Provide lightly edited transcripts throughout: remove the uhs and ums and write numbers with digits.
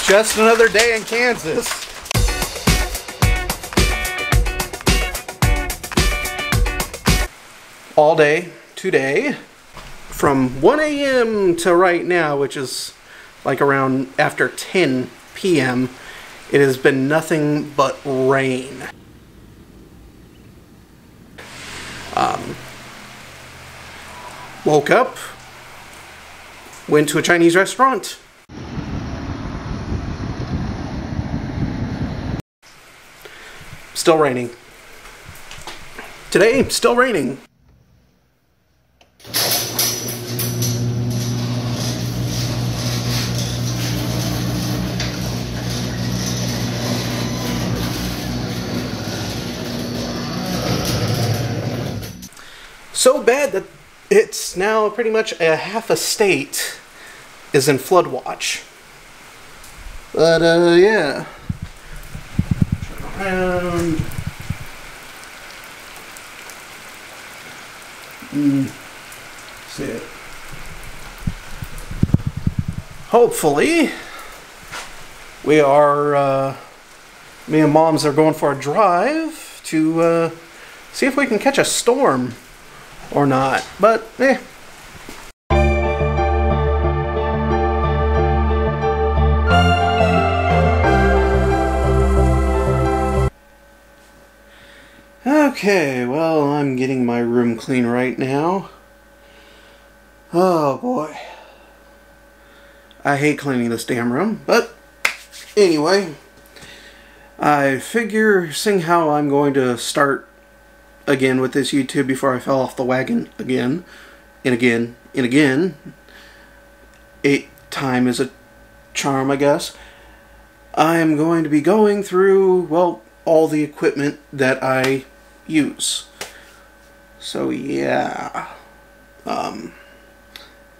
Just another day in Kansas. All day today, from 1 a.m. to right now, which is like around after 10 p.m., it has been nothing but rain. Woke up, went to a Chinese restaurant. Still raining. Today, still raining. So bad that it's now pretty much a half a state is in flood watch. But yeah. Turn around. See it. Hopefully, we are, me and Moms are going for a drive to see if we can catch a storm or not, but eh. Okay, well, I'm getting my room clean right now. Oh boy. I hate cleaning this damn room, but anyway, I figure, seeing how I'm going to start again with this YouTube before I fell off the wagon again, and again, and again. 8 time is a charm, I guess. I am going to be going through, well, all the equipment that I use. So yeah,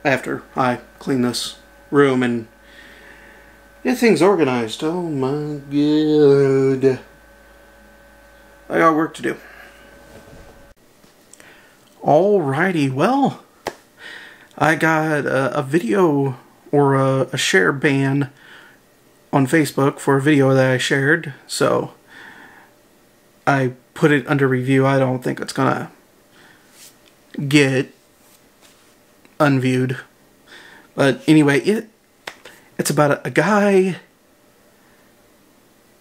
after I clean this room and get things organized. Oh my god, I got work to do. Alrighty, well, I got a video or a share ban on Facebook for a video that I shared, so I put it under review. I don't think it's gonna get unviewed, but anyway, it's about a guy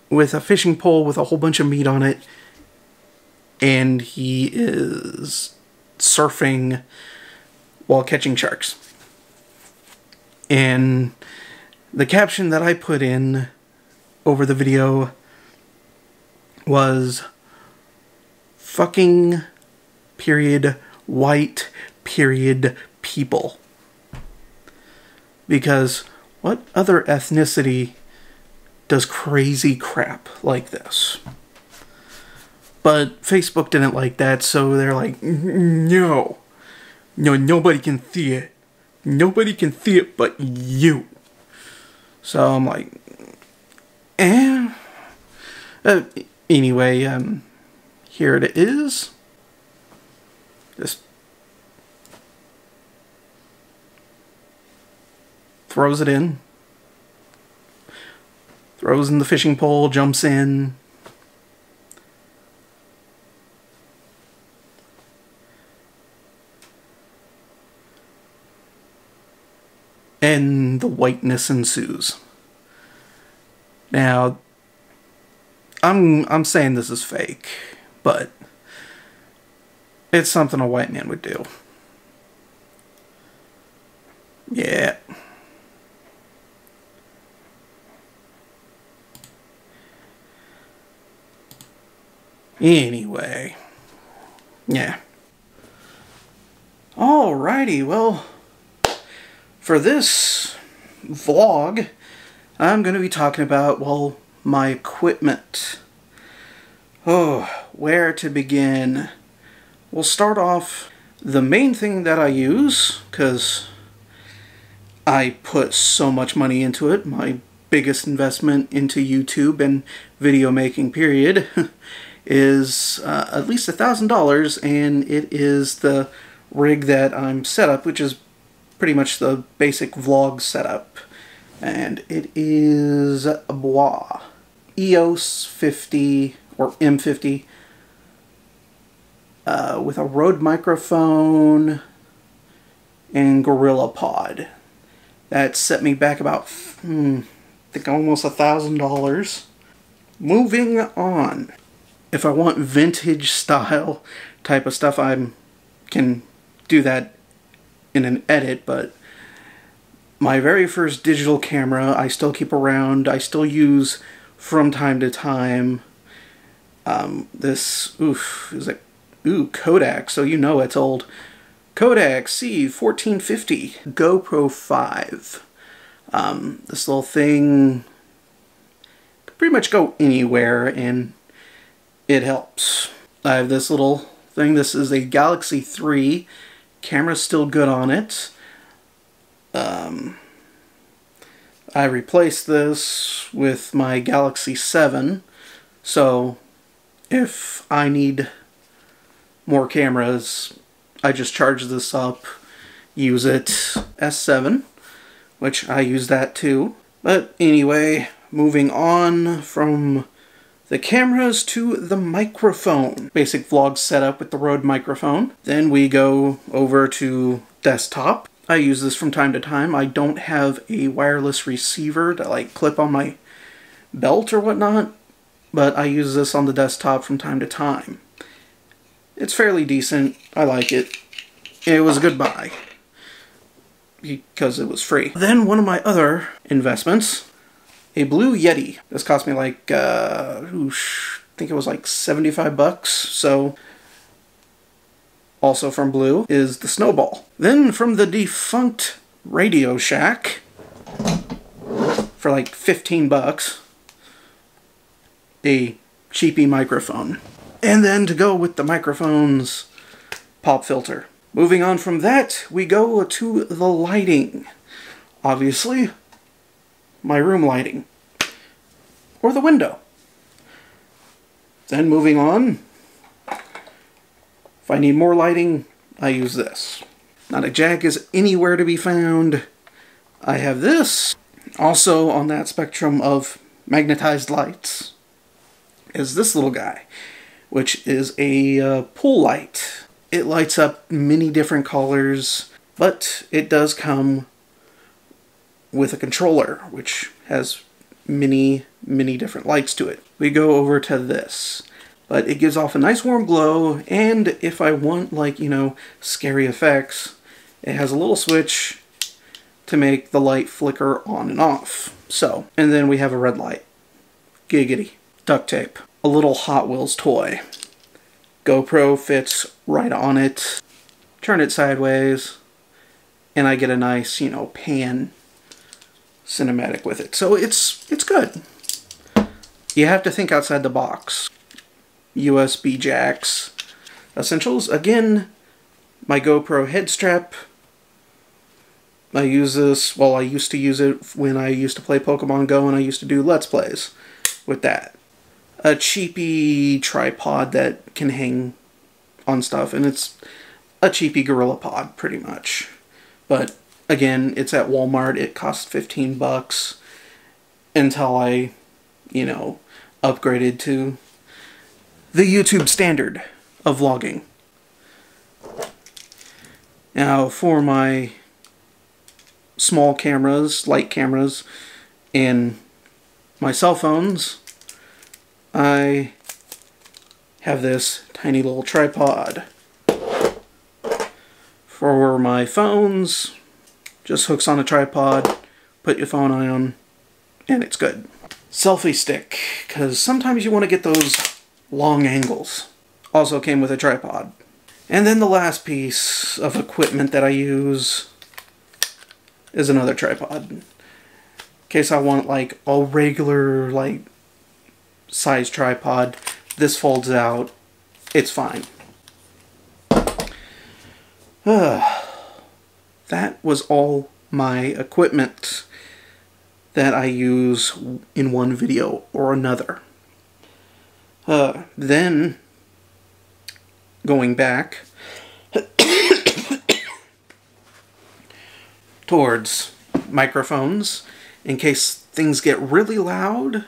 with a fishing pole with a whole bunch of meat on it, and he is surfing while catching sharks. And the caption that I put in over the video was "fucking period white period people," because what other ethnicity does crazy crap like this? But Facebook didn't like that, so they're like, no, nobody can see it. Nobody can see it but you. So I'm like, eh. Anyway, here it is. Just throws it in. Throws in the fishing pole, jumps in. And the whiteness ensues. Now, I'm saying this is fake, but it's something a white man would do. Yeah. Anyway. Yeah. Alrighty, well, for this vlog, I'm going to be talking about, well, my equipment. Oh, where to begin? We'll start off, the main thing that I use, because I put so much money into it, my biggest investment into YouTube and video making period, is at least $1,000, and it is the rig that I'm set up, which is pretty much the basic vlog setup. and it is a Bois EOS 50 or M50 with a Rode microphone and Gorilla Pod. That set me back about, I think almost $1,000. Moving on. If I want vintage style type of stuff, I can do that in an edit, but my very first digital camera I still keep around, I still use from time to time. This, is like, Kodak, so you know it's old. Kodak C1450 GoPro 5. This little thing can pretty much go anywhere, and it helps. I have this little thing. This is a Galaxy 3. Camera's still good on it. I replaced this with my Galaxy 7, so if I need more cameras, I just charge this up, use it. S7, which I use that too. But anyway, moving on from the cameras to the microphone. Basic vlog setup with the Rode microphone. Then we go over to desktop. I use this from time to time. I don't have a wireless receiver to like clip on my belt or whatnot, but I use this on the desktop from time to time. It's fairly decent. I like it. It was a good buy because it was free. Then one of my other investments, a Blue Yeti. This cost me like, I think it was like 75 bucks. So, also from Blue is the Snowball. Then from the defunct Radio Shack, for like 15 bucks, a cheapy microphone. And then to go with the microphones, pop filter. Moving on from that, we go to the lighting. Obviously, my room lighting. Or the window. Then moving on, if I need more lighting, I use this. Not a jack is anywhere to be found. I have this. Also on that spectrum of magnetized lights is this little guy, which is a pool light. It lights up many different colors, but it does come with a controller, which has many different lights to it. We go over to this, but it gives off a nice warm glow, and if I want, like, you know, scary effects, it has a little switch to make the light flicker on and off. So, and then we have a red light. Giggity. Duct tape. A little Hot Wheels toy. GoPro fits right on it. Turn it sideways, and I get a nice, you know, pan cinematic with it. So it's good. You have to think outside the box. USB jacks. Essentials. Again, my GoPro head strap. I use this, well, I used to use it when I used to play Pokemon Go, and I used to do Let's Plays with that. A cheapy tripod that can hang on stuff, and it's a cheapy Gorilla Pod, pretty much. But again, it's at Walmart. It costs 15 bucks until I, you know, upgraded to the YouTube standard of vlogging. Now, for my small cameras, light cameras, and my cell phones, I have this tiny little tripod. For my phones, just hooks on a tripod, put your phone on, and it's good. Selfie stick, because sometimes you want to get those long angles. Also came with a tripod. And then the last piece of equipment that I use is another tripod. In case I want like a regular like size tripod, this folds out. It's fine. That was all my equipment that I use in one video or another. Then, going back towards microphones in case things get really loud.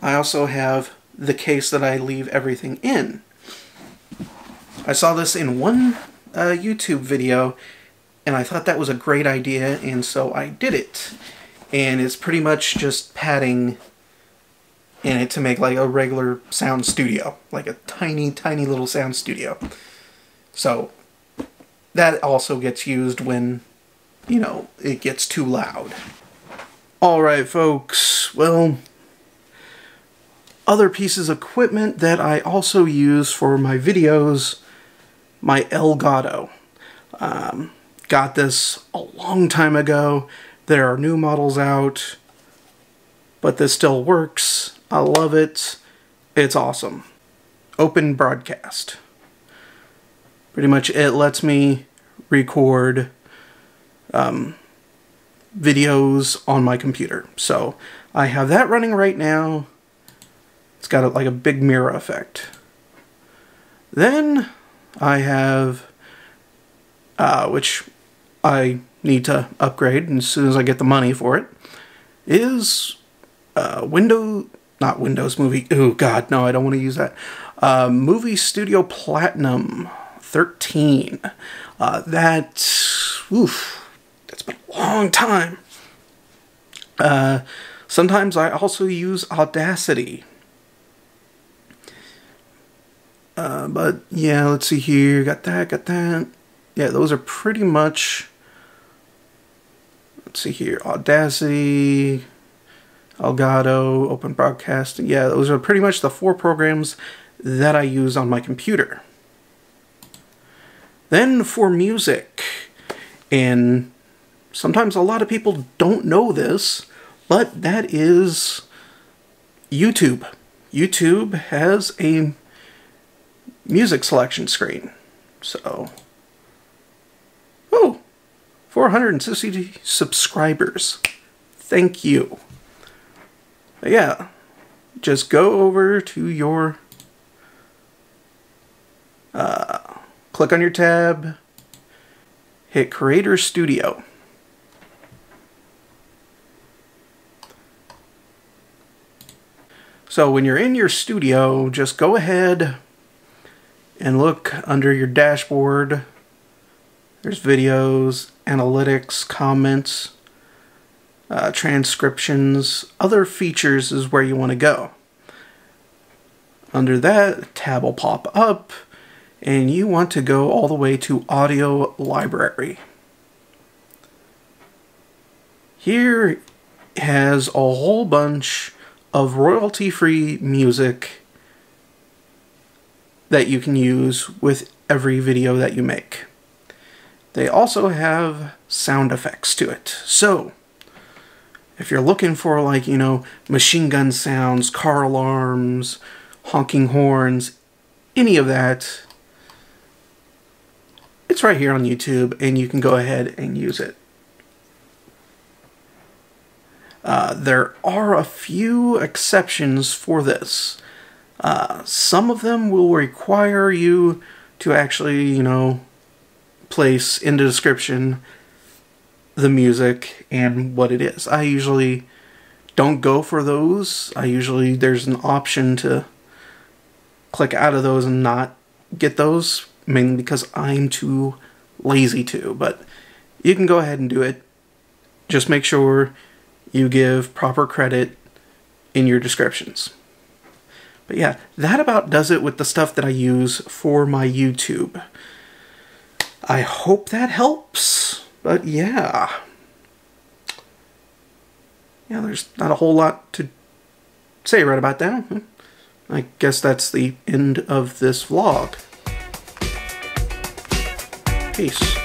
I also have the case that I leave everything in. I saw this in one YouTube video, and I thought that was a great idea, and so I did it. And it's pretty much just padding in it to make like a regular sound studio, like a tiny, tiny little sound studio. So that also gets used when, you know, it gets too loud. Alright folks, well, other pieces of equipment that I also use for my videos, my Elgato. Got this a long time ago. There are new models out, but this still works. I love it. It's awesome. Open broadcast. Pretty much it lets me record videos on my computer. So I have that running right now. It's got like a big mirror effect. Then I have, which I need to upgrade as soon as I get the money for it, is not Windows Movie. Oh God, no, I don't want to use that. Movie Studio Platinum 13. That's been a long time. Sometimes I also use Audacity. But yeah, let's see here. Got that. Yeah, those are pretty much. Let's see here. Audacity, Elgato, Open Broadcasting. Yeah, those are pretty much the 4 programs that I use on my computer. Then for music, and sometimes a lot of people don't know this, but that is YouTube. YouTube has a music selection screen. So, 460 subscribers. Thank you. But yeah, just go over to your, click on your tab, hit Creator Studio. So when you're in your studio, just go ahead and look under your dashboard. There's videos, analytics, comments, transcriptions. Other features is where you want to go. Under that, a tab will pop up, and you want to go all the way to Audio Library. Here has a whole bunch of royalty-free music that you can use with every video that you make. They also have sound effects to it. So, if you're looking for, like, you know, machine gun sounds, car alarms, honking horns, any of that, it's right here on YouTube, and you can go ahead and use it. There are a few exceptions for this. Some of them will require you to actually, you know, place in the description the music and what it is. I usually don't go for those. There's an option to click out of those and not get those, mainly because I'm too lazy to, but you can go ahead and do it. Just make sure you give proper credit in your descriptions. But yeah, that about does it with the stuff that I use for my YouTube. I hope that helps, but yeah. Yeah, there's not a whole lot to say right about that. I guess that's the end of this vlog. Peace.